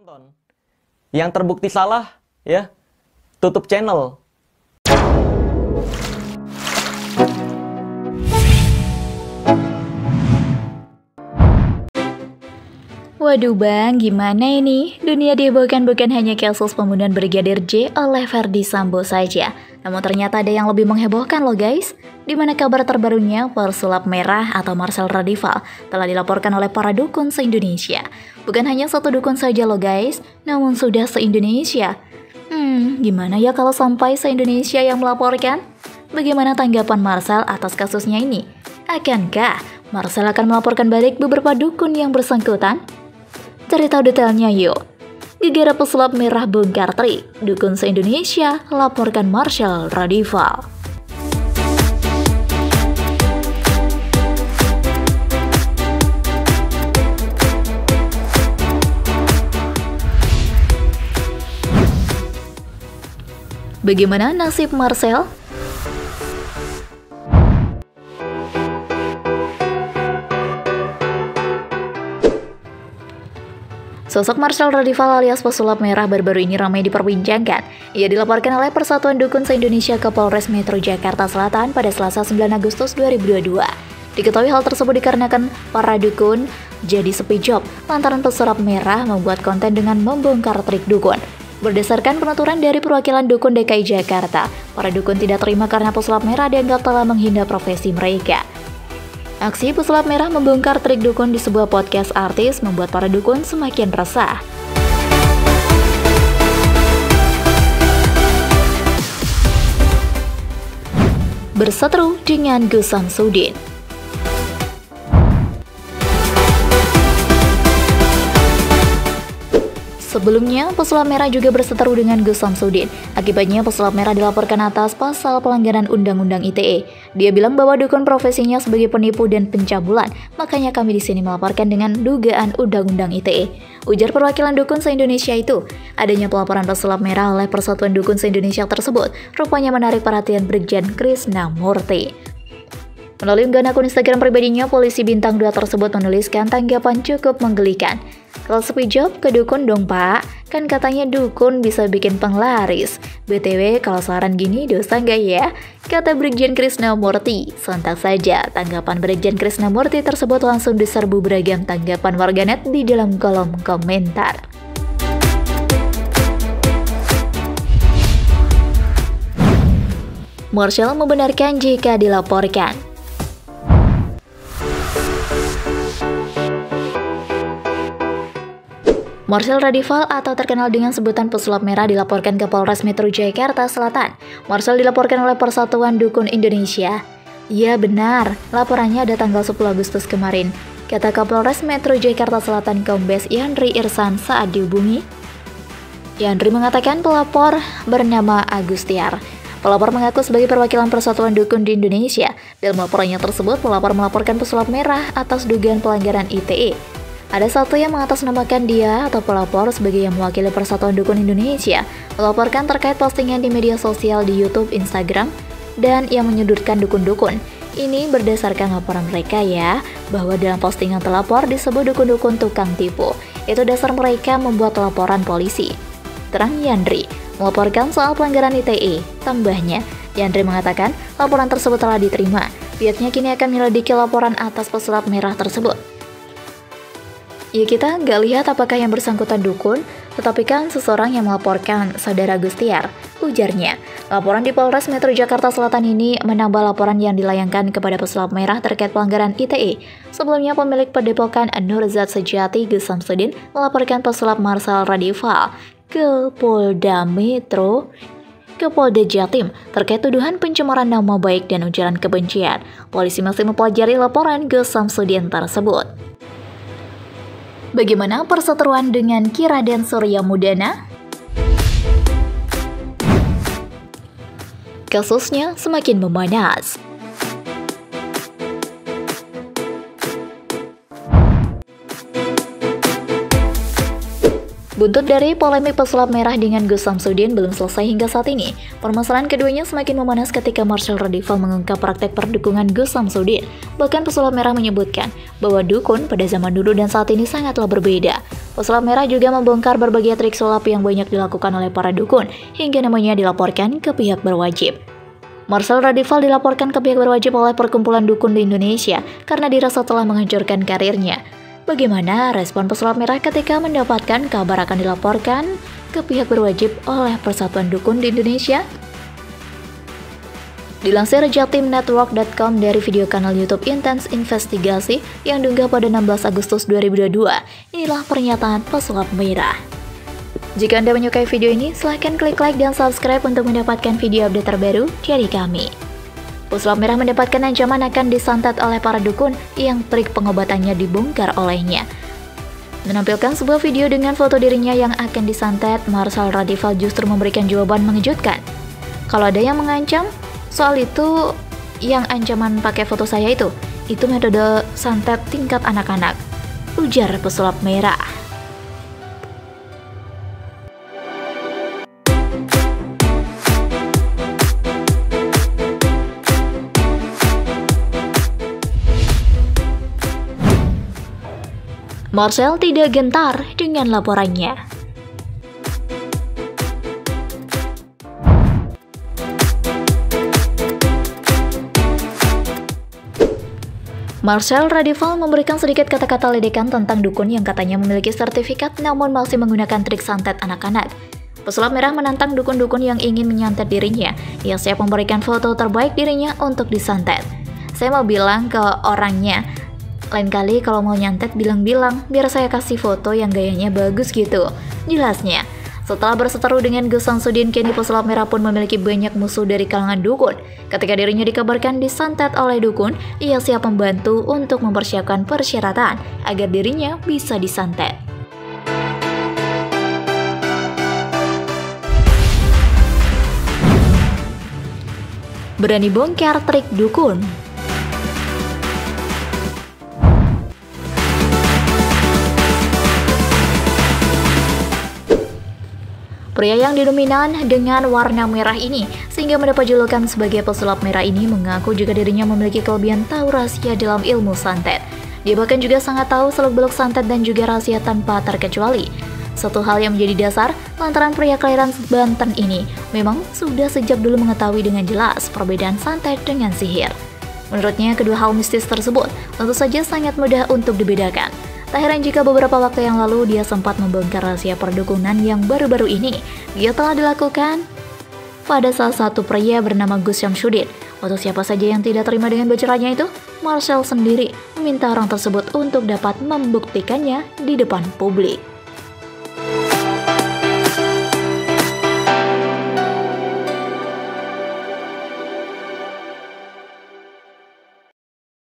nonton. Yang terbukti salah, ya, tutup channel. Waduh bang, gimana ini? Dunia dihebohkan bukan hanya kasus pembunuhan Brigadir J oleh Verdi Sambo saja. Namun ternyata ada yang lebih menghebohkan loh guys. Dimana kabar terbarunya pesulap merah atau Marcel Radival telah dilaporkan oleh para dukun se-Indonesia. Bukan hanya satu dukun saja loh guys, namun sudah se-Indonesia. Gimana ya kalau sampai se-Indonesia yang melaporkan? Bagaimana tanggapan Marcel atas kasusnya ini? Akankah Marcel akan melaporkan balik beberapa dukun yang bersangkutan? Cari tahu detailnya yuk. Gegara pesulap merah bongkar trik, dukun se-Indonesia laporkan Marcel Radival. Bagaimana nasib Marcel? Sosok Marcel Radival alias pesulap merah baru-baru ini ramai diperbincangkan. Ia dilaporkan oleh Persatuan Dukun se-Indonesia ke Polres Metro Jakarta Selatan pada Selasa 9 Agustus 2022. Diketahui hal tersebut dikarenakan para dukun jadi sepi job lantaran pesulap merah membuat konten dengan membongkar trik dukun. Berdasarkan penuturan dari perwakilan dukun DKI Jakarta, para dukun tidak terima karena pesulap merah dianggap telah menghina profesi mereka. Aksi pesulap merah membongkar trik dukun di sebuah podcast artis membuat para dukun semakin resah. Berseteru dengan Gus Samsudin. Sebelumnya, pesulap merah juga berseteru dengan Gus Samsudin. Akibatnya, pesulap merah dilaporkan atas pasal pelanggaran Undang-Undang ITE. Dia bilang bahwa dukun profesinya sebagai penipu dan pencabulan, makanya kami di sini melaporkan dengan dugaan Undang-Undang ITE. Ujar perwakilan dukun se-Indonesia itu, adanya pelaporan pesulap merah oleh Persatuan Dukun se-Indonesia tersebut, rupanya menarik perhatian Brigjen Krisnamurti. Melalui unggahan akun Instagram pribadinya, polisi bintang 2 tersebut menuliskan tanggapan cukup menggelikan. Kalau sepi job ke dukun dong pak, kan katanya dukun bisa bikin penglaris. BTW kalau saran gini dosa nggak ya? Kata Brigjen Krisnamurti. Sontak saja tanggapan Brigjen Krisnamurti tersebut langsung diserbu beragam tanggapan warganet di dalam kolom komentar. Marcel membenarkan jika dilaporkan. Marcel Radival atau terkenal dengan sebutan pesulap merah dilaporkan ke Polres Metro Jakarta Selatan. Marcel dilaporkan oleh Persatuan Dukun Indonesia. Iya benar, laporannya ada tanggal 10 Agustus kemarin, kata Kapolres Metro Jakarta Selatan Kombes Yandri Irsan saat dihubungi. Yandri mengatakan pelapor bernama Agustiar. Pelapor mengaku sebagai perwakilan Persatuan Dukun di Indonesia. Dalam laporannya tersebut, pelapor melaporkan pesulap merah atas dugaan pelanggaran ITE. Ada satu yang mengatasnamakan dia atau pelapor sebagai yang mewakili Persatuan Dukun Indonesia, melaporkan terkait postingan di media sosial di YouTube, Instagram, dan yang menyudutkan dukun-dukun. Ini berdasarkan laporan mereka ya, bahwa dalam postingan telapor disebut dukun-dukun tukang tipu. Itu dasar mereka membuat laporan polisi. Terang Yandri melaporkan soal pelanggaran ITE. Tambahnya, Yandri mengatakan laporan tersebut telah diterima. Pihaknya kini akan menyelidiki laporan atas pesulap merah tersebut. Ya kita nggak lihat apakah yang bersangkutan dukun, tetapi kan seseorang yang melaporkan, Saudara Agustiar, ujarnya. Laporan di Polres Metro Jakarta Selatan ini menambah laporan yang dilayangkan kepada pesulap merah terkait pelanggaran ITE. Sebelumnya pemilik Padepokan Nurzat Sejati Gus Samsudin melaporkan pesulap Marcel Radival ke Polda Jatim terkait tuduhan pencemaran nama baik dan ujaran kebencian. Polisi masih mempelajari laporan Gus Samsudin tersebut. Bagaimana perseteruan dengan Kiraden Suryamudana? Kasusnya semakin memanas. Buntut dari polemik pesulap merah dengan Gus Samsudin belum selesai hingga saat ini. Permasalahan keduanya semakin memanas ketika Marcel Radival mengungkap praktek perdukungan Gus Samsudin. Bahkan pesulap merah menyebutkan bahwa dukun pada zaman dulu dan saat ini sangatlah berbeda. Pesulap merah juga membongkar berbagai trik sulap yang banyak dilakukan oleh para dukun, hingga namanya dilaporkan ke pihak berwajib. Marcel Radival dilaporkan ke pihak berwajib oleh Perkumpulan Dukun di Indonesia karena dirasa telah menghancurkan karirnya. Bagaimana respon pesulap merah ketika mendapatkan kabar akan dilaporkan ke pihak berwajib oleh Persatuan Dukun di Indonesia? Dilansir jatimnetwork.com dari video kanal YouTube Intens Investigasi yang diunggah pada 16 Agustus 2022, inilah pernyataan pesulap merah. Jika Anda menyukai video ini, silahkan klik like dan subscribe untuk mendapatkan video update terbaru dari kami. Pesulap merah mendapatkan ancaman akan disantet oleh para dukun yang trik pengobatannya dibongkar olehnya. Menampilkan sebuah video dengan foto dirinya yang akan disantet, Marcel Radival justru memberikan jawaban mengejutkan. Kalau ada yang mengancam soal itu, yang ancaman pakai foto saya itu metode santet tingkat anak-anak, ujar pesulap merah. Marcel tidak gentar dengan laporannya. Marcel Radival memberikan sedikit kata-kata ledekan tentang dukun yang katanya memiliki sertifikat namun masih menggunakan trik santet anak-anak. Pesulap merah menantang dukun-dukun yang ingin menyantet dirinya, yang siap memberikan foto terbaik dirinya untuk disantet. Saya mau bilang ke orangnya, lain kali kalau mau nyantet bilang-bilang, biar saya kasih foto yang gayanya bagus gitu, jelasnya. Setelah berseteru dengan Gus Samsudin, kini pesulap merah pun memiliki banyak musuh dari kalangan dukun. Ketika dirinya dikabarkan disantet oleh dukun, ia siap membantu untuk mempersiapkan persyaratan agar dirinya bisa disantet. Berani bongkar trik dukun. Pria yang didominan dengan warna merah ini sehingga mendapat julukan sebagai pesulap merah ini mengaku juga dirinya memiliki kelebihan tahu rahasia dalam ilmu santet. Dia bahkan juga sangat tahu seluk-beluk santet dan juga rahasia tanpa terkecuali. Satu hal yang menjadi dasar lantaran pria kelahiran Banten ini memang sudah sejak dulu mengetahui dengan jelas perbedaan santet dengan sihir. Menurutnya kedua hal mistis tersebut tentu saja sangat mudah untuk dibedakan. Tak heran jika beberapa waktu yang lalu dia sempat membongkar rahasia perdukunan yang baru-baru ini dia telah dilakukan pada salah satu pria bernama Gus Samsudin. Untuk siapa saja yang tidak terima dengan bocorannya itu, Marcel sendiri meminta orang tersebut untuk dapat membuktikannya di depan publik.